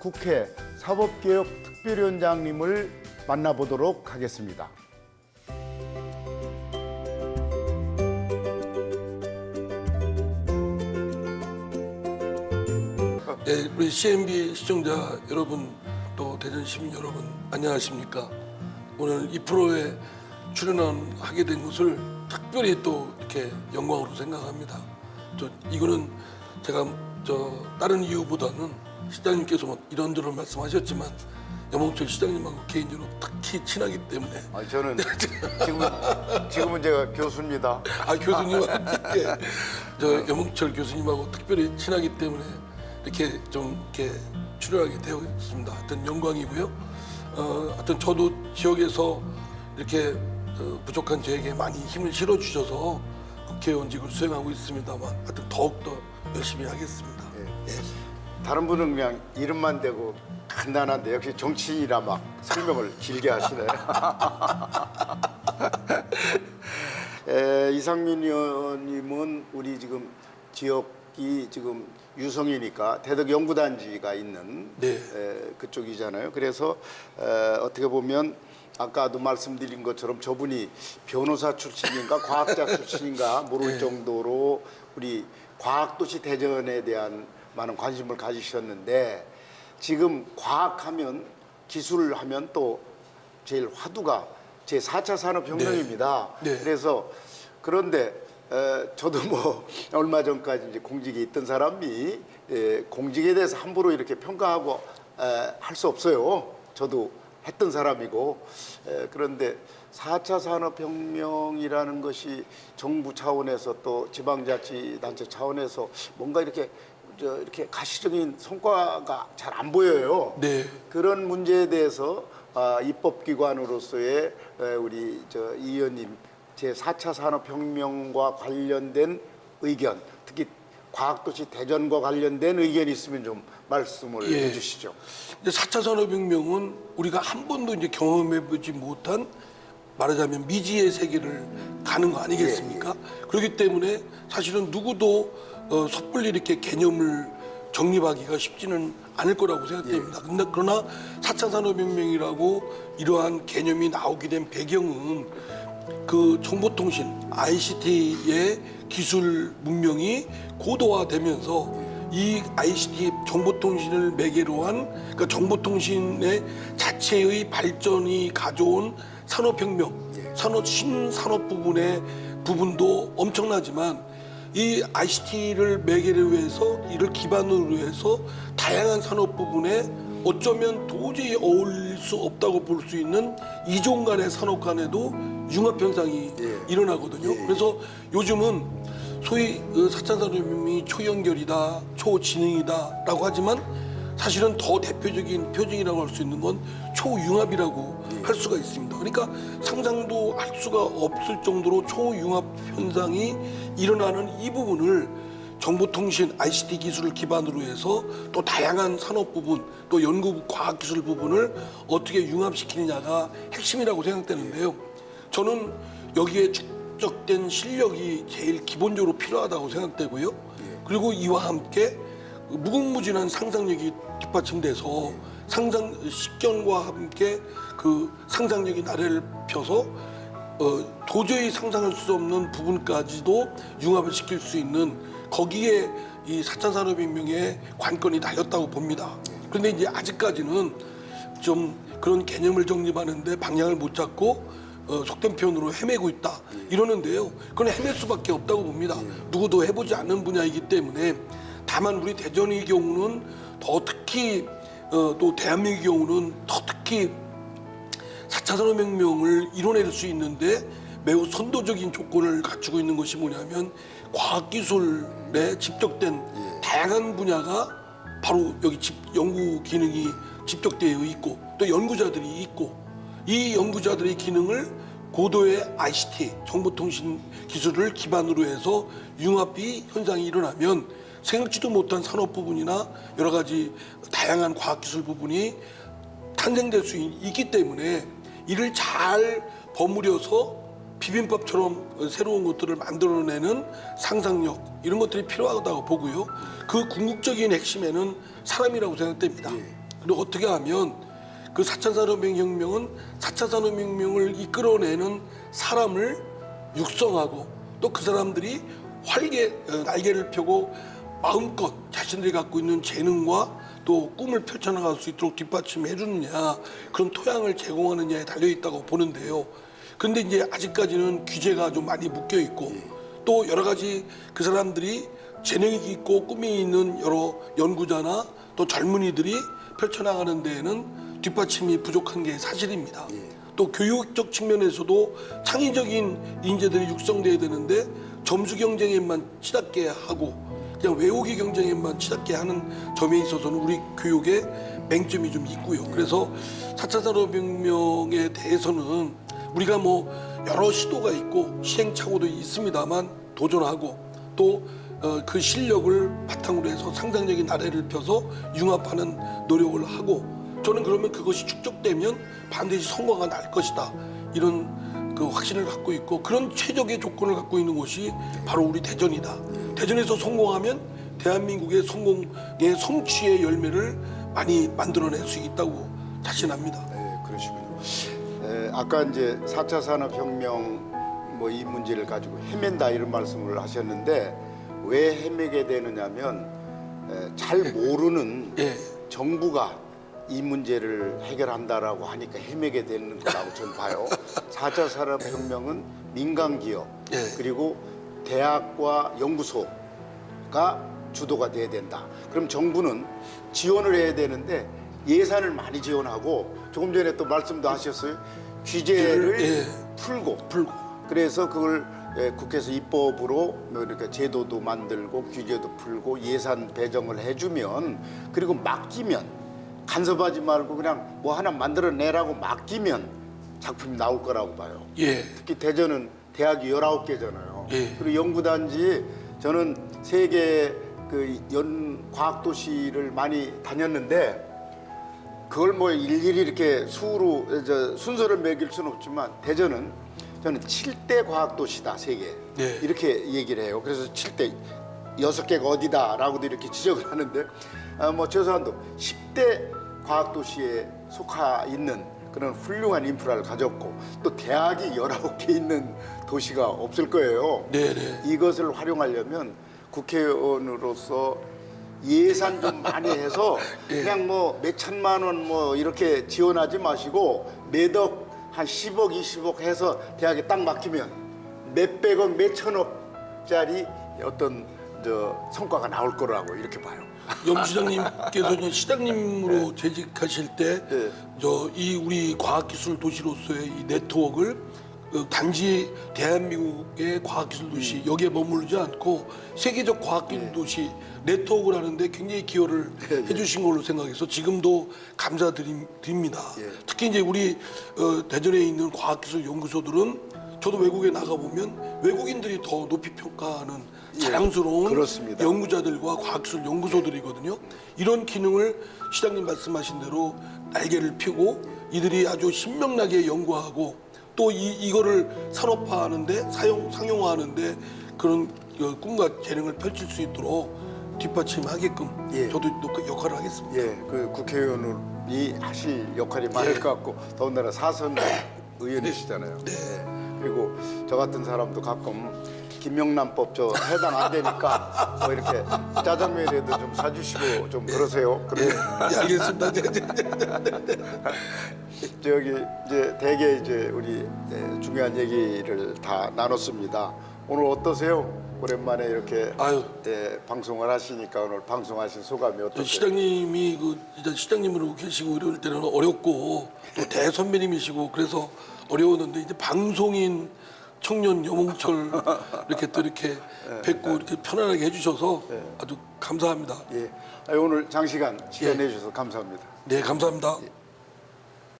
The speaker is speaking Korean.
국회 사법개혁특별위원장님을 만나보도록 하겠습니다. 네, 우리 CNB 시청자 여러분, 또 대전 시민 여러분, 안녕하십니까? 오늘 이 프로에 출연하게 된 것을 특별히 또 이렇게 영광으로 생각합니다. 이거는 제가 다른 이유보다는 시장님께서 뭐 이런저런 말씀하셨지만 염홍철 시장님하고 개인적으로 특히 친하기 때문에. 저는 지금은 제가 교수입니다. 교수님하고 염홍철 교수님하고 특별히 친하기 때문에 이렇게 출연하게 되었습니다. 하여튼 영광이고요. 하여튼 저도 지역에서 이렇게 부족한 저에게 많이 힘을 실어주셔서 국회의원직을 수행하고 있습니다만 하여튼 더욱더 열심히 하겠습니다. 예. 다른 분은 그냥 이름만 대고 간단한데 역시 정치인이라 막 설명을 길게 하시네. 이상민 의원님은 우리 지금 지역이 지금 유성이니까 대덕 연구단지가 있는 그쪽이잖아요. 그래서 어떻게 보면 아까도 말씀드린 것처럼 저분이 변호사 출신인가 과학자 출신인가 모를 정도로 우리 과학도시 대전에 대한 많은 관심을 가지셨는데, 지금 과학하면 기술하면 또 제일 화두가 제4차 산업혁명입니다. 그래서 그런데 저도 뭐 얼마 전까지 이제 공직에 있던 사람이 공직에 대해서 함부로 이렇게 평가하고 할 수 없어요. 저도 했던 사람이고. 그런데 4차 산업혁명이라는 것이 정부 차원에서 또 지방자치단체 차원에서 뭔가 이렇게 가시적인 성과가 잘 안 보여요. 그런 문제에 대해서 입법기관으로서의 우리 이 의원님 제4차 산업혁명과 관련된 의견, 특히 과학도시 대전과 관련된 의견이 있으면 좀 말씀을 해주시죠. 4차 산업혁명은 우리가 한 번도 이제 경험해보지 못한, 말하자면 미지의 세계를 가는 거 아니겠습니까? 그렇기 때문에 사실은 누구도 섣불리 이렇게 개념을 정립하기가 쉽지는 않을 거라고 생각됩니다. 그러나 4차 산업혁명이라고 이러한 개념이 나오게 된 배경은 그 정보통신, ICT의 기술 문명이 고도화되면서 이 ICT 정보통신을 매개로 한, 그러니까 정보통신의 자체의 발전이 가져온 산업혁명, 신산업 부분도 엄청나지만 이 ICT를 매개로 해서 이를 기반으로 해서 다양한 산업 부분에 어쩌면 도저히 어울릴 수 없다고 볼 수 있는 이종 간의 산업 간에도 융합 현상이 일어나거든요. 그래서 요즘은 소위 4차 산업혁명이 초연결이다, 초지능이다라고 하지만 사실은 더 대표적인 표징이라고 할 수 있는 건 초융합이라고 할 수가 있습니다. 그러니까 상상도 할 수가 없을 정도로 초융합 현상이 일어나는 이 부분을 정보통신, ICT 기술을 기반으로 해서 또 다양한 산업 부분, 또 연구 과학기술 부분을 어떻게 융합시키느냐가 핵심이라고 생각되는데요. 저는 여기에 축적된 실력이 제일 기본적으로 필요하다고 생각되고요. 그리고 이와 함께 무궁무진한 상상력이 뒷받침돼서 식견과 함께 그 상상력이 나래를 펴서 도저히 상상할 수 없는 부분까지도 융합을 시킬 수 있는, 거기에 이 4차 산업혁명의 관건이 달렸다고 봅니다. 그런데 이제 아직까지는 좀 그런 개념을 정립하는데 방향을 못 잡고 속된 표현으로 헤매고 있다 이러는데요. 그건 헤맬 수밖에 없다고 봅니다. 누구도 해보지 않는 분야이기 때문에. 다만 우리 대전의 경우는 더 특히 또 대한민국의 경우는 더 특히 4차 산업혁명을 이뤄낼 수 있는데 매우 선도적인 조건을 갖추고 있는 것이 뭐냐면 과학기술에 집적된 다양한 분야가 바로 여기 연구 기능이 집적되어 있고 또 연구자들이 있고, 이 연구자들의 기능을 고도의 ICT, 정보통신 기술을 기반으로 해서 융합이 현상이 일어나면 생각지도 못한 산업 부분이나 여러 가지 다양한 과학기술 부분이 탄생될 수 있기 때문에 이를 잘 버무려서 비빔밥처럼 새로운 것들을 만들어내는 상상력, 이런 것들이 필요하다고 보고요. 그 궁극적인 핵심에는 사람이라고 생각됩니다. 그리고 어떻게 하면 그 4차 산업혁명은 4차 산업혁명을 이끌어내는 사람을 육성하고 또 그 사람들이 날개를 펴고 마음껏 자신들이 갖고 있는 재능과 또 꿈을 펼쳐나갈 수 있도록 뒷받침해 주느냐, 그런 토양을 제공하느냐에 달려 있다고 보는데요. 그런데 이제 아직까지는 규제가 좀 많이 묶여 있고 또 여러 가지 그 사람들이 재능이 있고 꿈이 있는 여러 연구자나 또 젊은이들이 펼쳐나가는 데에는 뒷받침이 부족한 게 사실입니다. 또 교육적 측면에서도 창의적인 인재들이 육성돼야 되는데 점수 경쟁에만 치닫게 하고 그냥 외우기 경쟁에만 치닫게 하는 점에 있어서는 우리 교육에 맹점이 좀 있고요. 그래서 4차 산업혁명에 대해서는 우리가 뭐 여러 시도가 있고 시행착오도 있습니다만 도전하고 또 그 실력을 바탕으로 해서 상상력의 나래를 펴서 융합하는 노력을 하고 저는 그러면 그것이 축적되면 반드시 성과가 날 것이다. 이런 그 확신을 갖고 있고 그런 최적의 조건을 갖고 있는 곳이 바로 우리 대전이다. 대전에서 성공하면 대한민국의 성공의 성취의 열매를 많이 만들어낼 수 있다고 자신합니다. 네, 그러시군요. 아까 이제 4차 산업혁명 뭐 이 문제를 가지고 헤맨다 이런 말씀을 하셨는데 왜 헤매게 되느냐면 잘 모르는 정부가 이 문제를 해결한다라고 하니까 헤매게 되는 거라고 저는 봐요. 4차 산업혁명은 민간기업 그리고 대학과 연구소가 주도가 돼야 된다. 그럼 정부는 지원을 해야 되는데 예산을 많이 지원하고 조금 전에 또 말씀도 하셨어요. 규제를 풀고 그래서 그걸 국회에서 입법으로 뭐 이렇게 제도도 만들고 규제도 풀고 예산 배정을 해주면 그리고 맡기면 간섭하지 말고 그냥 뭐 하나 만들어내라고 맡기면 작품이 나올 거라고 봐요. 특히 대전은 대학이 19개잖아요. 그리고 연구단지 저는 세계 그 과학도시를 많이 다녔는데 그걸 뭐 일일이 이렇게 순서를 매길 수는 없지만 대전은 저는 7대 과학도시다 세계 이렇게 얘기를 해요. 그래서 7대 6개가 어디다라고도 이렇게 지적을 하는데 뭐 죄송한데 10대 과학도시에 속하 있는 그런 훌륭한 인프라를 가졌고 또 대학이 19개 있는 도시가 없을 거예요. 이것을 활용하려면 국회의원으로서 예산 좀 많이 해서 그냥 뭐 몇 천만 원 뭐 이렇게 지원하지 마시고 매덕 한 10억, 20억 해서 대학에 딱 맡기면 몇백억, 몇천억짜리 어떤 성과가 나올 거라고 이렇게 봐요. 염 시장님께서 시장님으로 재직하실 때 이 우리 과학기술 도시로서의 이 네트워크를 단지 대한민국의 과학기술 도시 여기에 머무르지 않고 세계적 과학기술 도시 네트워크를 하는데 굉장히 기여를 해주신 걸로 생각해서 지금도 감사드립니다. 특히 이제 우리 대전에 있는 과학기술 연구소들은 저도 외국에 나가보면 외국인들이 더 높이 평가하는 자랑스러운 그렇습니다. 연구자들과 과학기술 연구소들이거든요. 이런 기능을 시장님 말씀하신 대로 날개를 펴고 이들이 아주 신명나게 연구하고 또 이거를 산업화하는데 상용화하는데 그런 꿈과 재능을 펼칠 수 있도록 뒷받침하게끔 저도 그 역할을 하겠습니다. 그 국회의원이 하실 역할이 많을 것 같고 더군다나 4선 의원이시잖아요. 그리고 저 같은 사람도 가끔 김영란법 저 해당 안 되니까 뭐 이렇게 짜장면이라도 좀 사주시고 좀 그러세요. 알겠습니다. 저기 이제 대개 이제 우리 중요한 얘기를 다 나눴습니다. 오늘 어떠세요? 오랜만에 이렇게 방송을 하시니까 오늘 방송하신 소감이 어떠세요? 시장님이 진짜 시장님으로 계시고 이럴 때는 어렵고 또 대선배님이시고 그래서 어려웠는데 이제 방송인 청년 여몽철 이렇게 또 이렇게 뵙고 이렇게 편안하게 해주셔서 아주 감사합니다. 오늘 장시간 시간 내주셔서 감사합니다. 네, 감사합니다.